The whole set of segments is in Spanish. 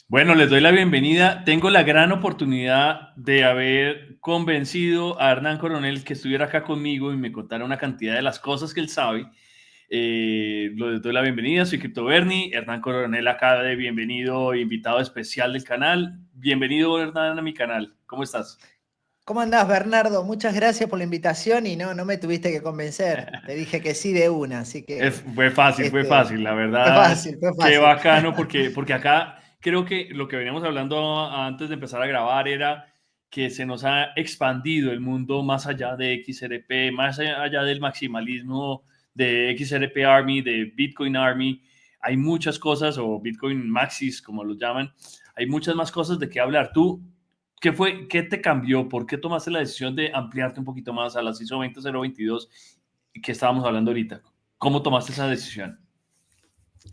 Bueno, les doy la bienvenida. Tengo la gran oportunidad de haber convencido a Hernán Coronel que estuviera acá conmigo y me contara una cantidad de las cosas que él sabe. Les doy la bienvenida, soy Crypto Bernie, Hernán Coronel acá de bienvenido, invitado especial del canal. Bienvenido, Hernán, a mi canal. ¿Cómo estás? ¿Cómo andás, Bernardo? Muchas gracias por la invitación y no me tuviste que convencer. Te dije que sí de una, así que Fue este, fácil, la fue verdad, fácil, fue qué fácil. bacano, porque acá creo que lo que veníamos hablando antes de empezar a grabar era que se nos ha expandido el mundo más allá de XRP, más allá del maximalismo de XRP Army, de Bitcoin Army. Hay muchas cosas, o Bitcoin Maxis, como lo llaman, hay muchas más cosas de qué hablar. ¿Tú qué te cambió? ¿Por qué tomaste la decisión de ampliarte un poquito más a las ISO 20022 que estábamos hablando ahorita? ¿Cómo tomaste esa decisión?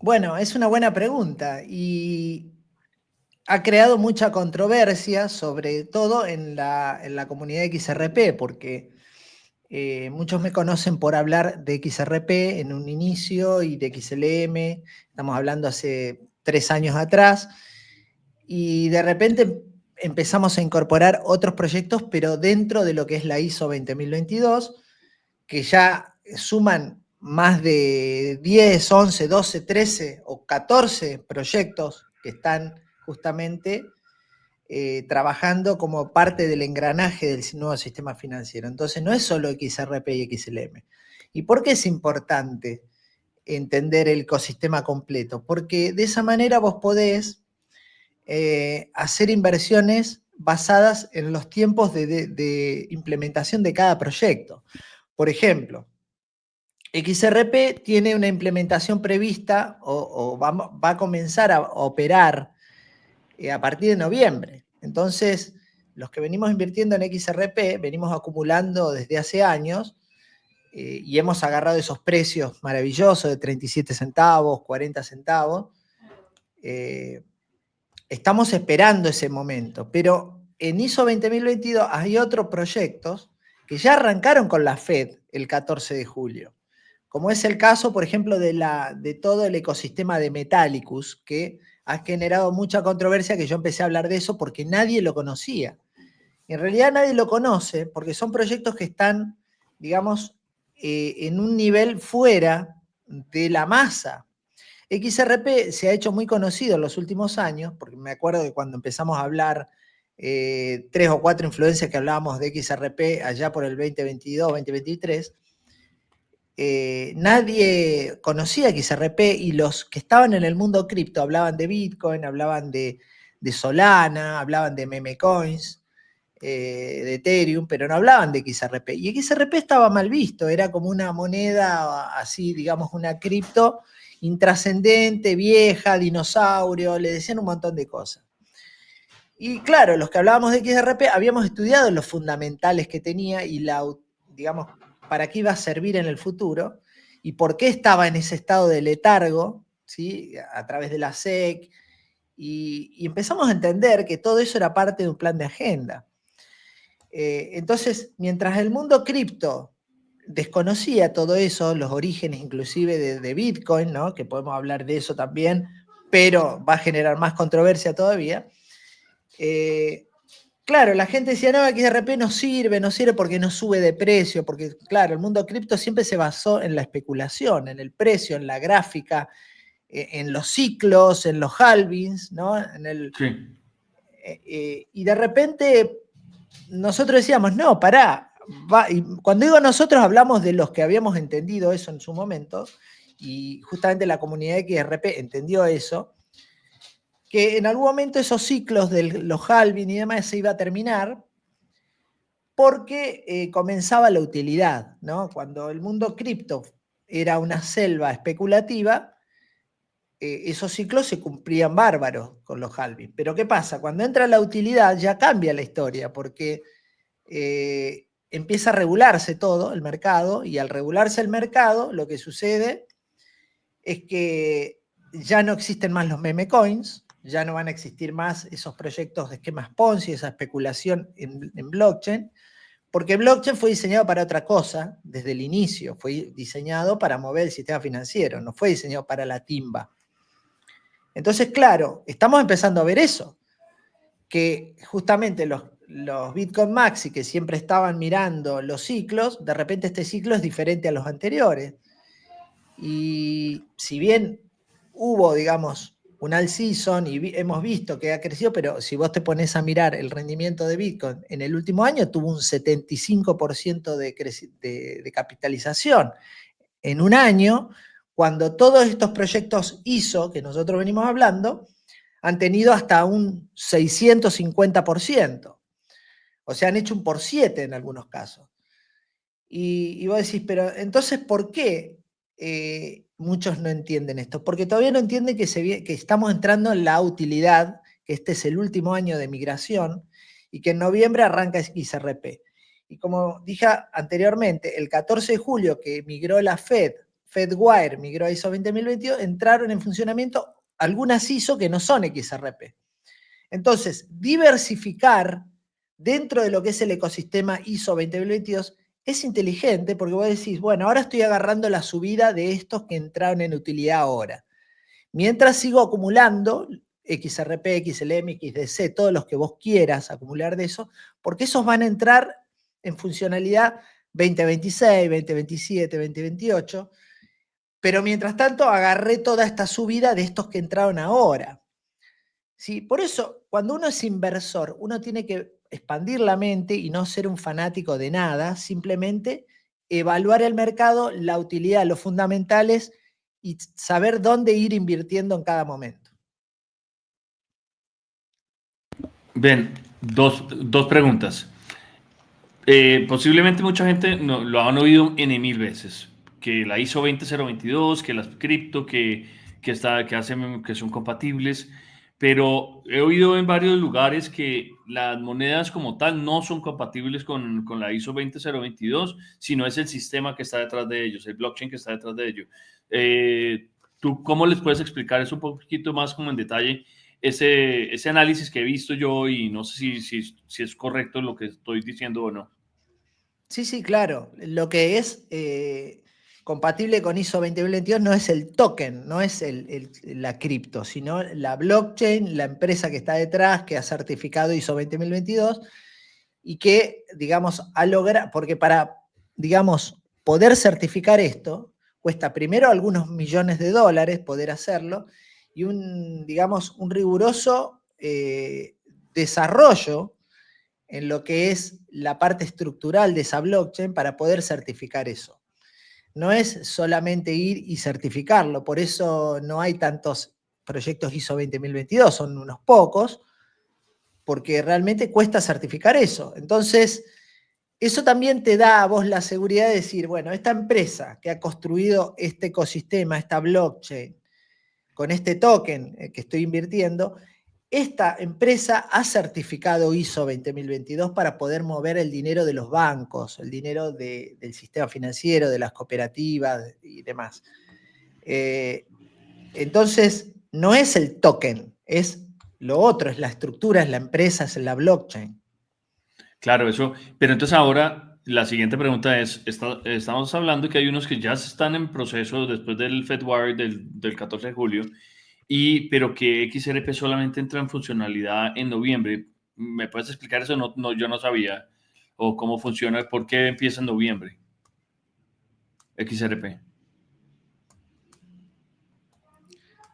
Bueno, es una buena pregunta y ha creado mucha controversia, sobre todo en la comunidad XRP, porque muchos me conocen por hablar de XRP en un inicio y de XLM. Estamos hablando hace 3 años atrás. Y de repente empezamos a incorporar otros proyectos, pero dentro de lo que es la ISO 20022, que ya suman más de 10, 11, 12, 13 o 14 proyectos que están justamente trabajando como parte del engranaje del nuevo sistema financiero. Entonces no es solo XRP y XLM. ¿Y por qué es importante entender el ecosistema completo? Porque de esa manera vos podés hacer inversiones basadas en los tiempos de implementación de cada proyecto. Por ejemplo, XRP tiene una implementación prevista o va a comenzar a operar a partir de noviembre. Entonces, los que venimos invirtiendo en XRP, venimos acumulando desde hace años y hemos agarrado esos precios maravillosos de 37 centavos, 40 centavos. Eh, Estamos esperando ese momento, pero en ISO 20022 hay otros proyectos que ya arrancaron con la Fed el 14 de julio, como es el caso, por ejemplo, de todo el ecosistema de Metallicus, que ha generado mucha controversia, que yo empecé a hablar de eso porque nadie lo conocía. En realidad nadie lo conoce porque son proyectos que están, digamos, en un nivel fuera de la masa. XRP se ha hecho muy conocido en los últimos años, porque me acuerdo de cuando empezamos a hablar, 3 o 4 influencias que hablábamos de XRP allá por el 2022, 2023, nadie conocía XRP y los que estaban en el mundo cripto hablaban de Bitcoin, hablaban de Solana, hablaban de meme coins, de Ethereum, pero no hablaban de XRP. Y XRP estaba mal visto, era como una moneda así, digamos, una cripto intrascendente, vieja, dinosaurio, le decían un montón de cosas. Y claro, los que hablábamos de XRP habíamos estudiado los fundamentales que tenía y digamos, para qué iba a servir en el futuro y por qué estaba en ese estado de letargo, ¿sí? A través de la SEC, y empezamos a entender que todo eso era parte de un plan de agenda. Entonces, mientras el mundo cripto desconocía todo eso, los orígenes inclusive de Bitcoin, ¿no? Que podemos hablar de eso también, pero va a generar más controversia todavía. Eh, claro, la gente decía, no, XRP no sirve porque no sube de precio, porque claro, el mundo cripto siempre se basó en la especulación, en el precio, en la gráfica, en los ciclos, en los halvings, ¿no? Sí. Y de repente nosotros decíamos, no, pará. Y cuando digo nosotros, hablamos de los que habíamos entendido eso en su momento, y justamente la comunidad XRP entendió eso, que en algún momento esos ciclos de los halving y demás se iba a terminar porque comenzaba la utilidad, ¿no? Cuando el mundo cripto era una selva especulativa, esos ciclos se cumplían bárbaros con los halving. Pero ¿qué pasa? Cuando entra la utilidad ya cambia la historia, porque empieza a regularse todo el mercado, y al regularse el mercado, lo que sucede es que ya no existen más los meme coins, ya no van a existir más esos proyectos de esquemas Ponzi, esa especulación en blockchain, porque blockchain fue diseñado para otra cosa desde el inicio, fue diseñado para mover el sistema financiero, no fue diseñado para la timba. Entonces, claro, estamos empezando a ver eso, que justamente los Bitcoin Maxi que siempre estaban mirando los ciclos, de repente este ciclo es diferente a los anteriores. Y si bien hubo, digamos, un all season y hemos visto que ha crecido, pero si vos te pones a mirar el rendimiento de Bitcoin en el último año, tuvo un 75% de capitalización en un año, cuando todos estos proyectos ISO que nosotros venimos hablando han tenido hasta un 650%. O sea, han hecho un por 7 en algunos casos. Y vos decís, pero entonces, ¿por qué muchos no entienden esto? Porque todavía no entienden que estamos entrando en la utilidad, que este es el último año de migración y que en noviembre arranca XRP. Y como dije anteriormente, el 14 de julio que migró la FedWire migró a ISO 20022, entraron en funcionamiento algunas ISO que no son XRP. Entonces, diversificar dentro de lo que es el ecosistema ISO 20022 es inteligente porque vos decís, bueno, ahora estoy agarrando la subida de estos que entraron en utilidad ahora. Mientras sigo acumulando XRP, XLM, XDC, todos los que vos quieras acumular de eso, porque esos van a entrar en funcionalidad 2026, 2027, 2028, pero mientras tanto agarré toda esta subida de estos que entraron ahora. ¿Sí? Por eso, cuando uno es inversor, uno tiene que expandir la mente y no ser un fanático de nada, simplemente evaluar el mercado, la utilidad, los fundamentales y saber dónde ir invirtiendo en cada momento. Bien, dos preguntas. Posiblemente mucha gente no, lo han oído N mil veces, que la ISO 20022, que las cripto, que son compatibles, pero he oído en varios lugares que las monedas como tal no son compatibles con la ISO 20022, sino es el sistema que está detrás de ellos, el blockchain que está detrás de ellos. ¿Tú cómo les puedes explicar eso un poquito más como en detalle? Ese análisis que he visto yo y no sé si es correcto lo que estoy diciendo o no. Sí, sí, claro. Lo que es compatible con ISO 20022 no es el token, no es la cripto, sino la blockchain, la empresa que está detrás, que ha certificado ISO 20022 y que, digamos, ha logrado, porque para, digamos, poder certificar esto, cuesta primero algunos millones de dólares poder hacerlo y digamos, un riguroso desarrollo en lo que es la parte estructural de esa blockchain para poder certificar eso. No es solamente ir y certificarlo, por eso no hay tantos proyectos ISO 20022, son unos pocos, porque realmente cuesta certificar eso. Entonces, eso también te da a vos la seguridad de decir, bueno, esta empresa que ha construido este ecosistema, esta blockchain, con este token que estoy invirtiendo, esta empresa ha certificado ISO 20022 para poder mover el dinero de los bancos, el dinero del sistema financiero, de las cooperativas y demás. Entonces, no es el token, es lo otro, es la estructura, es la empresa, es la blockchain. Claro, eso. Pero entonces ahora la siguiente pregunta es, estamos hablando que hay unos que ya están en proceso después del FedWire del 14 de julio, pero que XRP solamente entra en funcionalidad en noviembre. ¿Me puedes explicar eso? No, no, yo no sabía. O cómo funciona, por qué empieza en noviembre XRP.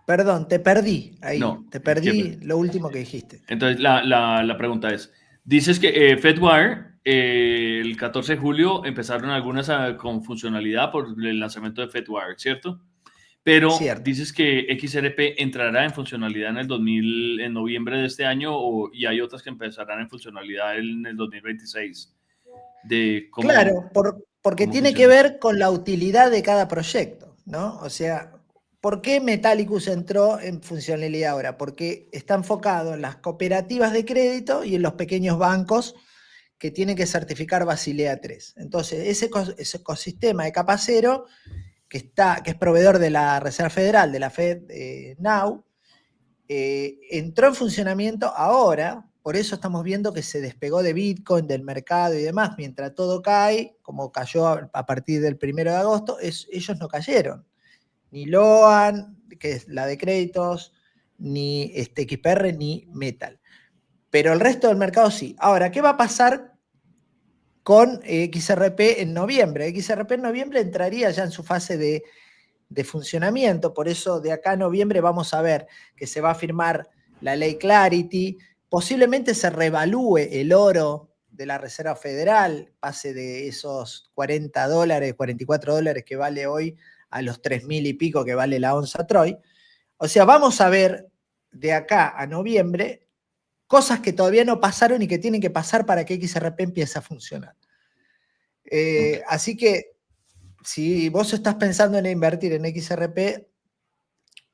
Perdón, te perdí ahí, No, te perdí lo último que dijiste. entonces la pregunta es, dices que FedWire el 14 de julio empezaron algunas con funcionalidad por el lanzamiento de FedWire, ¿cierto? Pero Cierto. dices que XRP entrará en funcionalidad en noviembre de este año y hay otras que empezarán en funcionalidad en el 2026. De Claro, porque cómo tiene que funciona. ver con la utilidad de cada proyecto, ¿no? O sea, ¿por qué Metallicus entró en funcionalidad ahora? Porque está enfocado en las cooperativas de crédito y en los pequeños bancos que tienen que certificar Basilea 3. Entonces, ese ecosistema de capa cero, que es proveedor de la Reserva Federal, de la Fed Now, entró en funcionamiento ahora, por eso estamos viendo que se despegó de Bitcoin, del mercado y demás, mientras todo cae, como cayó a partir del 1 de agosto, ellos no cayeron. Ni Loan, que es la de créditos, ni XPR, ni Metal. Pero el resto del mercado sí. Ahora, ¿qué va a pasar con XRP en noviembre? XRP en noviembre entraría ya en su fase de funcionamiento, por eso de acá a noviembre vamos a ver que se va a firmar la ley Clarity, posiblemente se revalúe el oro de la Reserva Federal, pase de esos $40, $44 que vale hoy a los 3.000 y pico que vale la onza Troy. O sea, vamos a ver de acá a noviembre cosas que todavía no pasaron y que tienen que pasar para que XRP empiece a funcionar. Okay. Así que si vos estás pensando en invertir en XRP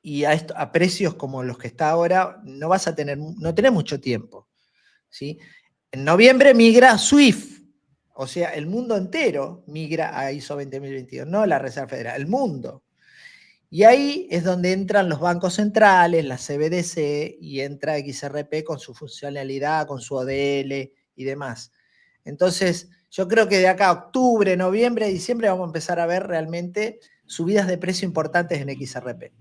y a precios como los que está ahora, no tenés mucho tiempo. ¿Sí? En noviembre migra SWIFT, o sea, el mundo entero migra a ISO 20022, no la Reserva Federal, el mundo. Y ahí es donde entran los bancos centrales, la CBDC, y entra XRP con su funcionalidad, con su ODL y demás. Entonces, yo creo que de acá a octubre, noviembre, diciembre vamos a empezar a ver realmente subidas de precio importantes en XRP.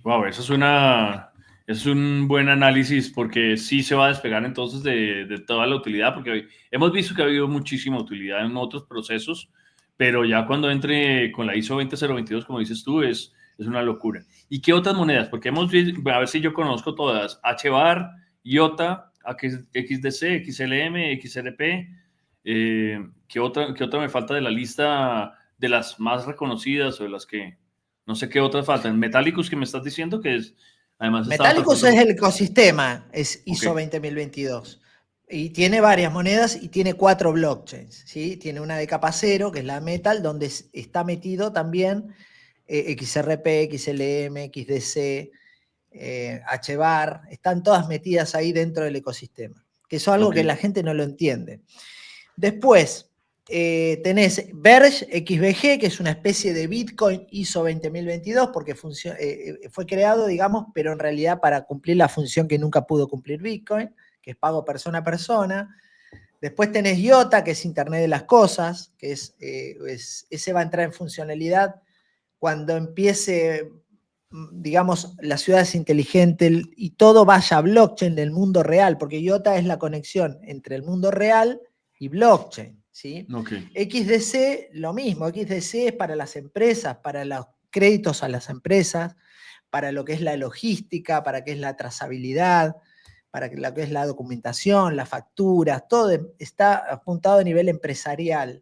Wow, eso es un buen análisis porque sí se va a despegar entonces de toda la utilidad, porque hemos visto que ha habido muchísima utilidad en otros procesos, pero ya cuando entre con la ISO 20022, como dices tú, es una locura. ¿Y qué otras monedas? Porque hemos visto, a ver si yo conozco todas, HBAR, IOTA, XDC, XLM, XRP, qué otra me falta de la lista de las más reconocidas o de las que... No sé qué otras faltan. Metallicus que me estás diciendo que es, además estaba Metallicus tratando... es el ecosistema, es Ok, ISO 20022. Y tiene varias monedas y tiene 4 blockchains. ¿Sí? Tiene una de capa cero, que es la Metal, donde está metido también XRP, XLM, XDC, HBAR. Están todas metidas ahí dentro del ecosistema. Que eso es algo ok. que la gente no lo entiende. Después tenés Verge XBG, que es una especie de Bitcoin ISO 20022, porque fue creado, digamos, pero en realidad para cumplir la función que nunca pudo cumplir Bitcoin, que es pago persona a persona. Después tenés IOTA, que es Internet de las Cosas, que ese va a entrar en funcionalidad cuando empiece, digamos, las ciudades inteligentes y todo vaya a blockchain del mundo real, porque IOTA es la conexión entre el mundo real y blockchain. ¿Sí? Ok. XDC, lo mismo, XDC es para las empresas, para los créditos a las empresas, para lo que es la logística, para que es la trazabilidad, para lo que es la documentación, las facturas, todo está apuntado a nivel empresarial.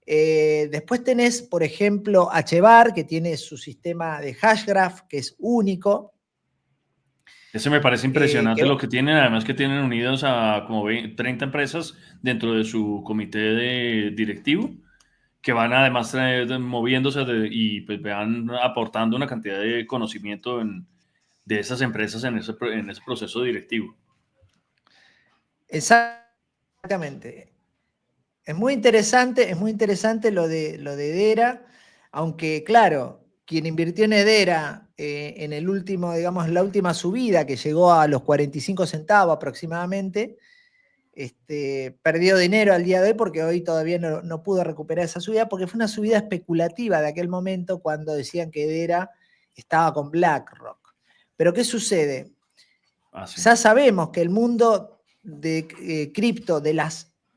Después tenés, por ejemplo, HBAR, que tiene su sistema de hashgraph, que es único. Ese me parece Que impresionante lo que tienen, además que tienen unidos a como 30 empresas dentro de su comité directivo, que van además moviéndose y pues van aportando una cantidad de conocimiento de esas empresas en ese proceso directivo. Exactamente. Es muy interesante lo de Edera, aunque claro, quien invirtió en Edera en el último, digamos, la última subida, que llegó a los 45 centavos aproximadamente, perdió dinero al día de hoy porque hoy todavía no pudo recuperar esa subida, porque fue una subida especulativa de aquel momento cuando decían que Edera estaba con BlackRock. Pero ¿qué sucede? Ah, sí. Ya sabemos que el mundo de cripto,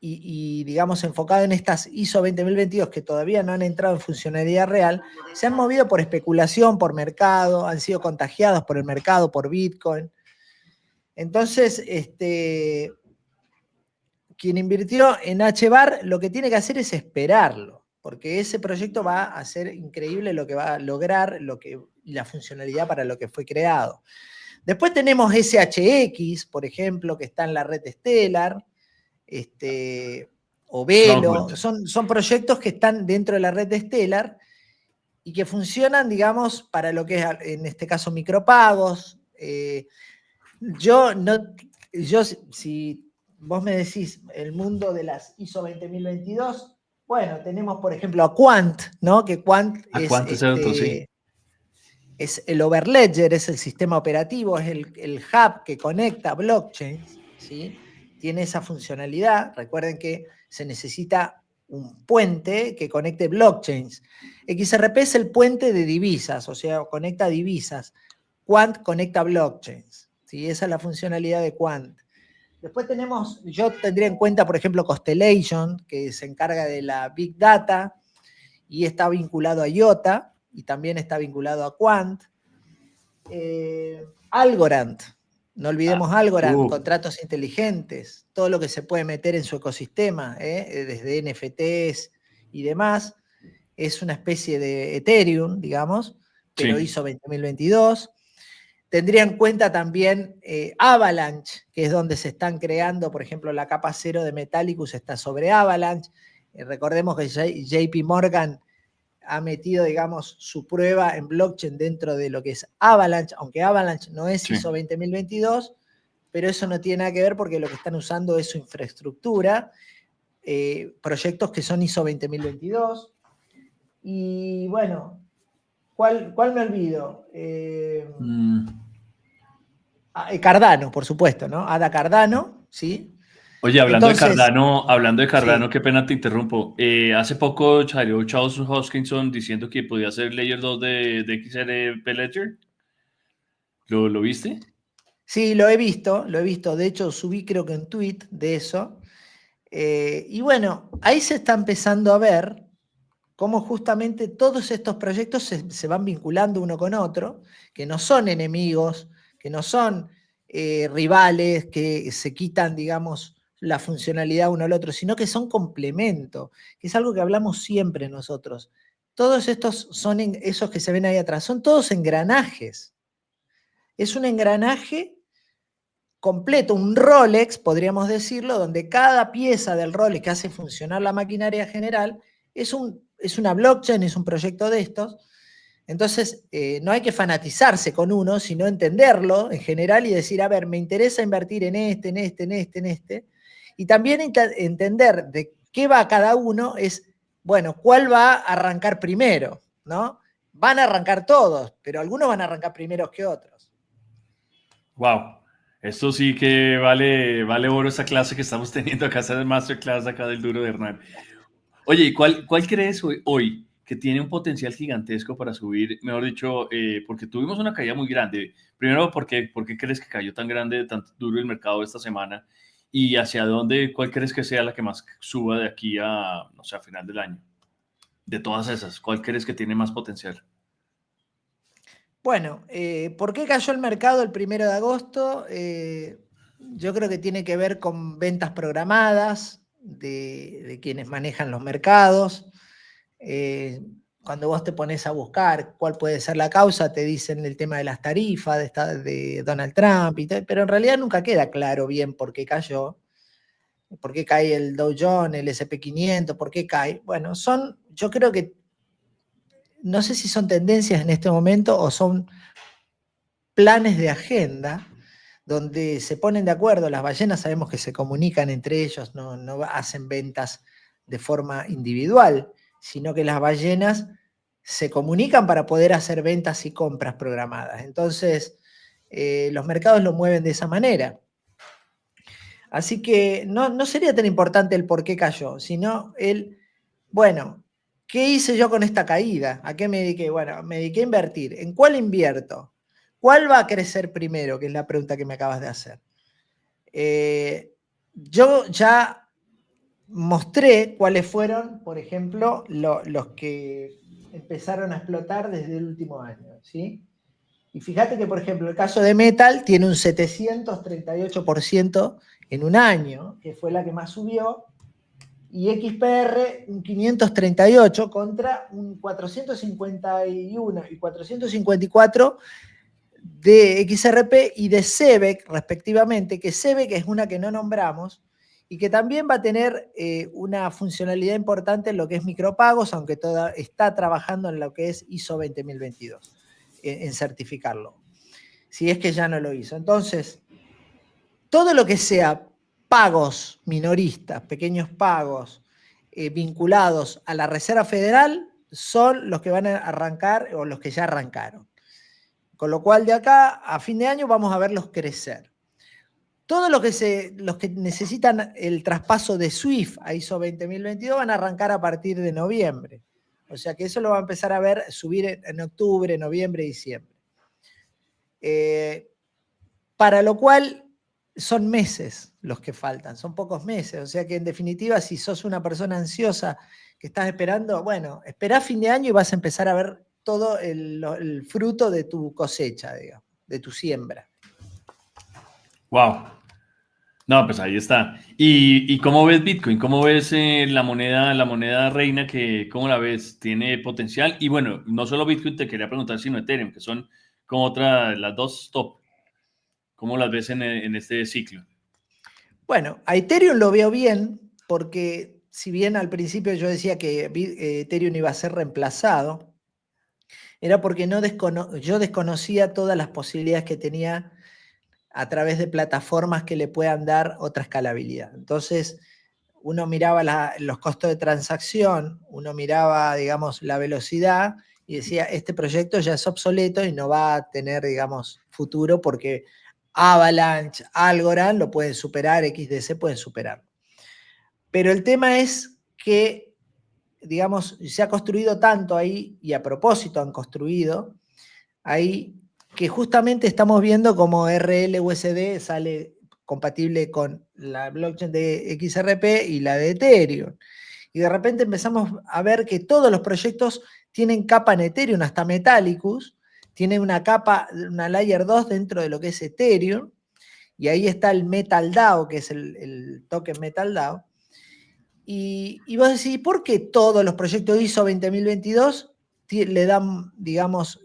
digamos enfocado en estas ISO 20022 que todavía no han entrado en funcionalidad real, se han movido por especulación, por mercado, han sido contagiados por el mercado, por Bitcoin. Entonces, quien invirtió en HBAR lo que tiene que hacer es esperarlo, porque ese proyecto va a ser increíble lo que va a lograr, la funcionalidad para lo que fue creado. Después tenemos SHX, por ejemplo, que está en la red Stellar, o Velo, Cloudwell. son proyectos que están dentro de la red de Stellar y que funcionan, digamos, para lo que es, en este caso, micropagos. Si vos me decís el mundo de las ISO 20022, bueno, tenemos, por ejemplo, a Quant, ¿no? Que Quant ¿A cuánto es el otro? Sí. es el Overledger, es el sistema operativo, es el hub que conecta blockchains, ¿sí? Tiene esa funcionalidad. Recuerden que se necesita un puente que conecte blockchains. XRP es el puente de divisas, o sea, conecta divisas. Quant conecta blockchains. ¿Sí? Esa es la funcionalidad de Quant. Después tenemos, yo tendría en cuenta, por ejemplo, Constellation, que se encarga de la Big Data y está vinculado a IOTA y también está vinculado a Quant. Algorand, no olvidemos Algorand, contratos inteligentes, todo lo que se puede meter en su ecosistema, desde NFTs y demás, es una especie de Ethereum, digamos, pero Sí. ISO 20022. Tendría en cuenta también Avalanche, que es donde se están creando, por ejemplo, la capa cero de Metallicus está sobre Avalanche. Recordemos que JP Morgan ha metido, digamos, su prueba en blockchain dentro de lo que es Avalanche, aunque Avalanche no es ISO 20022, pero eso no tiene nada que ver porque lo que están usando es su infraestructura, proyectos que son ISO 20022. Y bueno, ¿cuál me olvido? Cardano, por supuesto, ¿no? Ada Cardano, ¿sí? Oye, Entonces, hablando de Cardano, sí. qué pena te interrumpo. Hace poco salió Charles Hoskinson diciendo que podía ser Layer 2 de XRP Ledger. ¿Lo viste? Sí, lo he visto. De hecho, subí creo que un tweet de eso. Y bueno, ahí se está empezando a ver cómo justamente todos estos proyectos se van vinculando uno con otro, que no son enemigos, que no son rivales, que se quitan, digamos, la funcionalidad uno al otro, sino que son complemento, que es algo que hablamos siempre nosotros. Todos estos son esos que se ven ahí atrás, son todos engranajes. Es un engranaje completo, un Rolex, podríamos decirlo, donde cada pieza del Rolex que hace funcionar la maquinaria general es una blockchain, es un proyecto de estos. Entonces, no hay que fanatizarse con uno, sino entenderlo en general y decir, a ver, me interesa invertir en este. Y también entender de qué va cada uno es, bueno, ¿cuál va a arrancar primero? ¿No? Van a arrancar todos, pero algunos van a arrancar primeros que otros. Wow, esto sí que vale oro esta clase que estamos teniendo acá, esta masterclass acá del duro de Hernán. Oye, ¿y cuál crees hoy que tiene un potencial gigantesco para subir? Mejor dicho, porque tuvimos una caída muy grande. Primero, ¿por qué crees que cayó tan grande, tan duro el mercado esta semana? ¿Y hacia dónde, cuál crees que sea la que más suba de aquí a, no sé, a final del año? De todas esas, ¿cuál crees que tiene más potencial? Bueno, ¿por qué cayó el mercado el 1 de agosto? Yo creo que tiene que ver con ventas programadas de quienes manejan los mercados. Cuando vos te pones a buscar cuál puede ser la causa, te dicen el tema de las tarifas de Donald Trump, pero en realidad nunca queda claro bien por qué cayó, por qué cae el Dow Jones, el SP 500, por qué cae. Bueno, yo creo que, no sé si son tendencias en este momento o son planes de agenda donde se ponen de acuerdo. Las ballenas sabemos que se comunican entre ellos, no hacen ventas de forma individual, sino que las ballenas se comunican para poder hacer ventas y compras programadas. Entonces, los mercados lo mueven de esa manera. Así que no sería tan importante el por qué cayó, sino bueno, ¿qué hice yo con esta caída? ¿A qué me dediqué? Bueno, me dediqué a invertir. ¿En cuál invierto? ¿Cuál va a crecer primero? Que es la pregunta que me acabas de hacer. Yo ya mostré cuáles fueron, por ejemplo, los que empezaron a explotar desde el último año, ¿sí? Y fíjate que, por ejemplo, el caso de Metal tiene un 738% en un año, que fue la que más subió, y XPR un 538 contra un 451 y 454 de XRP y de SEBEC, respectivamente, que SEBEC es una que no nombramos y que también va a tener una funcionalidad importante en lo que es micropagos, aunque está trabajando en lo que es ISO 20022, en certificarlo, si es que ya no lo hizo. Entonces, todo lo que sea pagos minoristas, pequeños pagos vinculados a la Reserva Federal, son los que van a arrancar o los que ya arrancaron. Con lo cual, de acá a fin de año vamos a verlos crecer. Todos los que necesitan el traspaso de SWIFT a ISO 20022 van a arrancar a partir de noviembre. O sea que eso lo va a empezar a ver subir en octubre, noviembre, diciembre. Para lo cual son meses los que faltan, son pocos meses. O sea que en definitiva, si sos una persona ansiosa que estás esperando, bueno, esperá fin de año y vas a empezar a ver todo el fruto de tu cosecha, digamos, de tu siembra. Wow. No, pues ahí está. ¿Y cómo ves Bitcoin? ¿Cómo ves la moneda reina cómo la ves? ¿Tiene potencial? Y bueno, no solo Bitcoin te quería preguntar, sino Ethereum, que son como las dos top. ¿Cómo las ves en este ciclo? Bueno, a Ethereum lo veo bien porque si bien al principio yo decía que Ethereum iba a ser reemplazado, era porque yo desconocía todas las posibilidades que tenía a través de plataformas que le puedan dar otra escalabilidad. Entonces, uno miraba los costos de transacción, uno miraba, digamos, la velocidad y decía, este proyecto ya es obsoleto y no va a tener, digamos, futuro porque Avalanche, Algorand lo pueden superar, XDC pueden superar. Pero el tema es que, digamos, se ha construido tanto ahí y a propósito han construido ahí que justamente estamos viendo como RLUSD sale compatible con la blockchain de XRP y la de Ethereum. Y de repente empezamos a ver que todos los proyectos tienen capa en Ethereum, hasta Metallicus, tiene una capa, una layer 2 dentro de lo que es Ethereum, y ahí está el MetalDAO, que es el token MetalDAO. Y vos decís, ¿por qué todos los proyectos ISO 20022 le dan, digamos,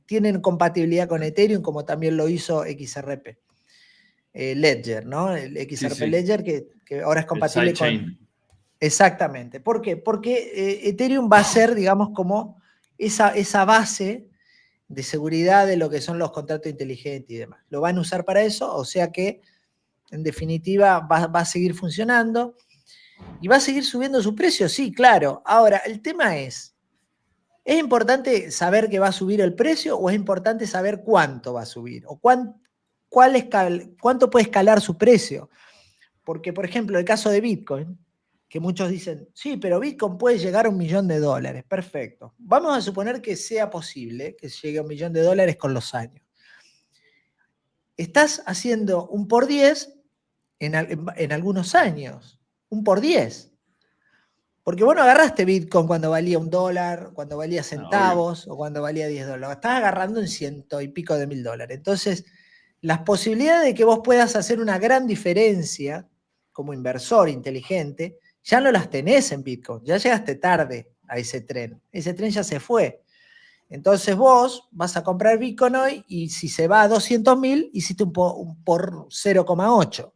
tienen compatibilidad con Ethereum, como también lo hizo XRP? Ledger, ¿no? El Sí, XRP sí, Ledger, que ahora es el compatible con... sidechain. Exactamente. ¿Por qué? Porque Ethereum va a ser, digamos, como esa base de seguridad de lo que son los contratos inteligentes y demás. Lo van a usar para eso, o sea que, en definitiva, va a seguir funcionando. ¿Y va a seguir subiendo su precio? Sí, claro. Ahora, el tema ¿es importante saber que va a subir el precio o es importante saber cuánto va a subir? ¿O cuánto puede escalar su precio? Porque, por ejemplo, el caso de Bitcoin, que muchos dicen, sí, pero Bitcoin puede llegar a $1.000.000. Perfecto. Vamos a suponer que sea posible que llegue a $1.000.000 con los años. Estás haciendo un por 10 en algunos años. Un por 10. Porque vos no agarraste Bitcoin cuando valía $1, cuando valía Ah, obvio. centavos o cuando valía $10. Estás agarrando en ciento y pico de $1.000. Entonces, las posibilidades de que vos puedas hacer una gran diferencia como inversor inteligente, ya no las tenés en Bitcoin. Ya llegaste tarde a ese tren. Ese tren ya se fue. Entonces vos vas a comprar Bitcoin hoy y si se va a 200.000, hiciste un por 0,8.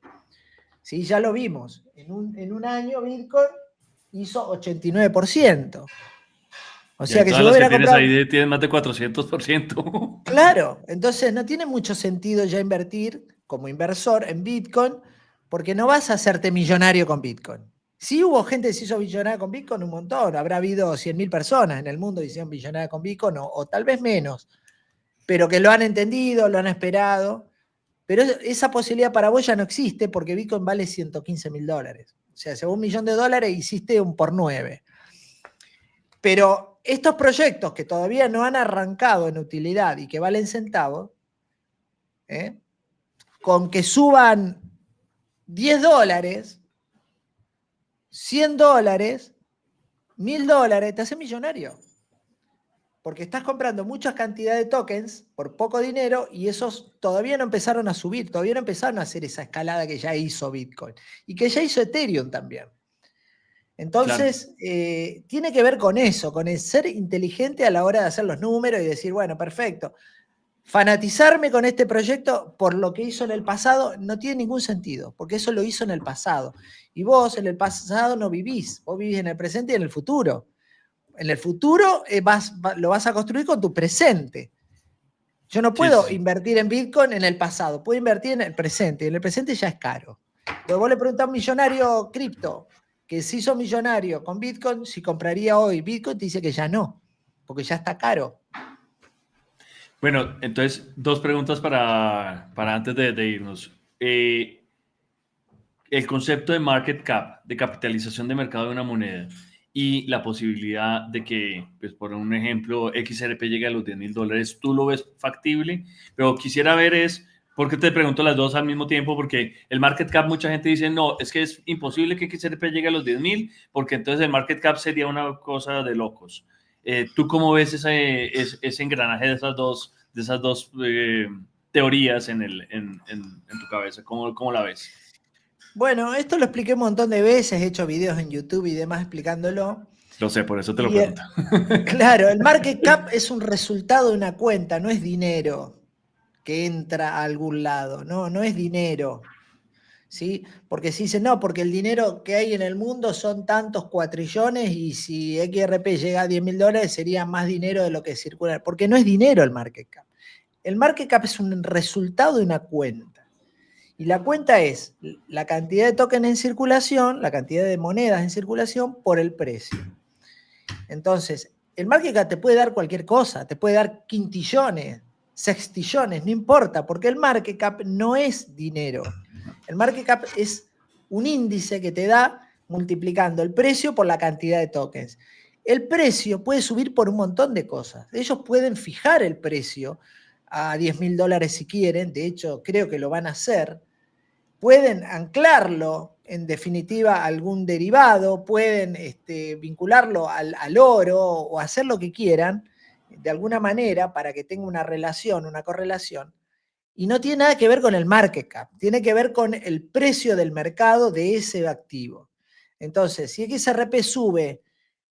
¿Sí? Ya lo vimos. En un año Bitcoin hizo 89%. O Y sea ahí que si todas vos las que hubieras tienes comprado... ahí tienen más de 400%. Claro, entonces no tiene mucho sentido ya invertir como inversor en Bitcoin porque no vas a hacerte millonario con Bitcoin. Sí hubo gente que se hizo millonaria con Bitcoin, un montón. Habrá habido 100.000 personas en el mundo que hicieron millonaria con Bitcoin o tal vez menos, pero que lo han entendido, lo han esperado. Pero esa posibilidad para vos ya no existe porque Bitcoin vale $115.000. O sea, si vos $1.000.000 hiciste un por 9. Pero estos proyectos que todavía no han arrancado en utilidad y que valen centavos, ¿eh? Con que suban $10, $100, $1.000, te hace millonario. Porque estás comprando muchas cantidades de tokens por poco dinero y esos todavía no empezaron a subir, todavía no empezaron a hacer esa escalada que ya hizo Bitcoin y que ya hizo Ethereum también. Claro. Entonces, tiene que ver con eso, con el ser inteligente a la hora de hacer los números y decir, bueno, perfecto. Fanatizarme con este proyecto por lo que hizo en el pasado no tiene ningún sentido, porque eso lo hizo en el pasado. Y vos en el pasado no vivís, vos vivís en el presente y en el futuro. En el futuro lo vas a construir con tu presente. Yo no Sí, sí, puedo sí. invertir en Bitcoin en el pasado, puedo invertir en el presente, y en el presente ya es caro. Entonces vos le preguntás a un millonario cripto que se hizo millonario con Bitcoin, si compraría hoy Bitcoin, te dice que ya no, porque ya está caro. Bueno, entonces, dos preguntas para antes de irnos. El concepto de market cap, de capitalización de mercado de una moneda, y la posibilidad de que, pues por un ejemplo, XRP llegue a los $10.000, ¿tú lo ves factible? Pero quisiera ver es, ¿por qué te pregunto las dos al mismo tiempo? Porque el market cap, mucha gente dice, no, es que es imposible que XRP llegue a los 10.000, porque entonces el market cap sería una cosa de locos. ¿Tú cómo ves ese engranaje de esas dos teorías en tu cabeza? ¿Cómo la ves? Bueno, esto lo expliqué un montón de veces, he hecho videos en YouTube y demás explicándolo. Lo sé, por eso te lo Y pregunto. claro, el market cap es un resultado de una cuenta, no es dinero que entra a algún lado, no, no es dinero. ¿Sí? Porque si dicen, no, porque el dinero que hay en el mundo son tantos cuatrillones y si XRP llega a $10.000 sería más dinero de lo que circula, porque no es dinero el market cap. El market cap es un resultado de una cuenta. Y la cuenta es la cantidad de tokens en circulación, la cantidad de monedas en circulación por el precio. Entonces, el market cap te puede dar cualquier cosa, te puede dar quintillones, sextillones, no importa, porque el market cap no es dinero. El market cap es un índice que te da multiplicando el precio por la cantidad de tokens. El precio puede subir por un montón de cosas. Ellos pueden fijar el precio a $10.000 si quieren, de hecho creo que lo van a hacer. Pueden anclarlo, en definitiva, a algún derivado, pueden vincularlo al oro o hacer lo que quieran, de alguna manera, para que tenga una relación, una correlación. Y no tiene nada que ver con el market cap, tiene que ver con el precio del mercado de ese activo. Entonces, si XRP sube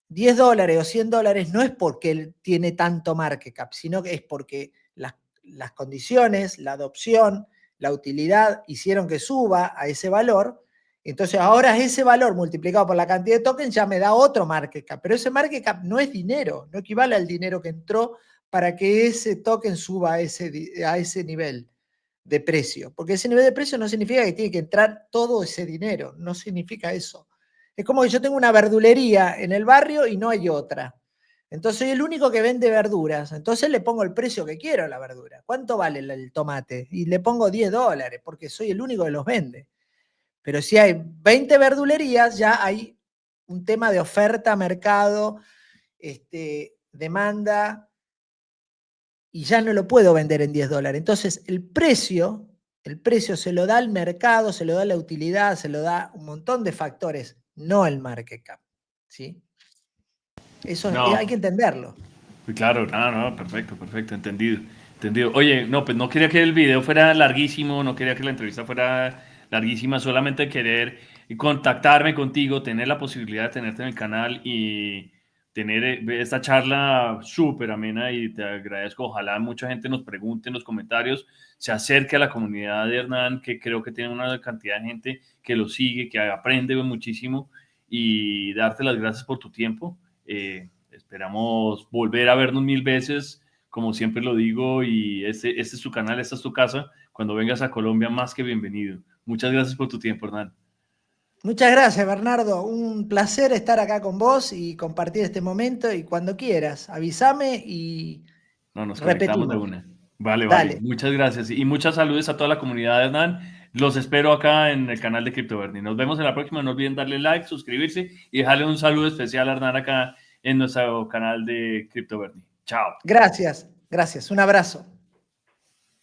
$10 o $100, no es porque él tiene tanto market cap, sino que es porque las condiciones, la adopción, la utilidad hicieron que suba a ese valor. Entonces ahora ese valor multiplicado por la cantidad de tokens ya me da otro market cap, pero ese market cap no es dinero, no equivale al dinero que entró para que ese token suba a ese nivel de precio, porque ese nivel de precio no significa que tiene que entrar todo ese dinero, no significa eso. Es como que yo tengo una verdulería en el barrio y no hay otra. Entonces soy el único que vende verduras. Entonces le pongo el precio que quiero a la verdura. ¿Cuánto vale el tomate? Y le pongo $10 porque soy el único que los vende. Pero si hay 20 verdulerías, ya hay un tema de oferta, mercado, demanda, y ya no lo puedo vender en $10. Entonces el precio se lo da al mercado, se lo da la utilidad, se lo da un montón de factores, no el market cap. ¿Sí? Eso hay que No, entenderlo. claro, no, perfecto, entendido, entendido. Oye, no, pues no quería que el video fuera larguísimo, no quería que la entrevista fuera larguísima, solamente querer contactarme contigo, tener la posibilidad de tenerte en el canal y tener esta charla súper amena y te agradezco. Ojalá mucha gente nos pregunte en los comentarios, se acerque a la comunidad de Hernán, que creo que tiene una cantidad de gente que lo sigue, que aprende muchísimo y darte las gracias por tu tiempo. Esperamos volver a vernos 1000 veces, como siempre lo digo, y este es tu canal, esta es tu casa. Cuando vengas a Colombia, más que bienvenido. Muchas gracias por tu tiempo, Hernán. Muchas gracias, Bernardo. Un placer estar acá con vos y compartir este momento. Y cuando quieras, avísame y No, nos conectamos de repetimos. una. Vale, vale. Dale. Muchas gracias. Y muchas saludos a toda la comunidad de Hernán. Los espero acá en el canal de CryptoBernie. Nos vemos en la próxima. No olviden darle like, suscribirse y dejarle un saludo especial a Hernán acá en nuestro canal de CryptoBernie. Chao. Gracias, gracias. Un abrazo.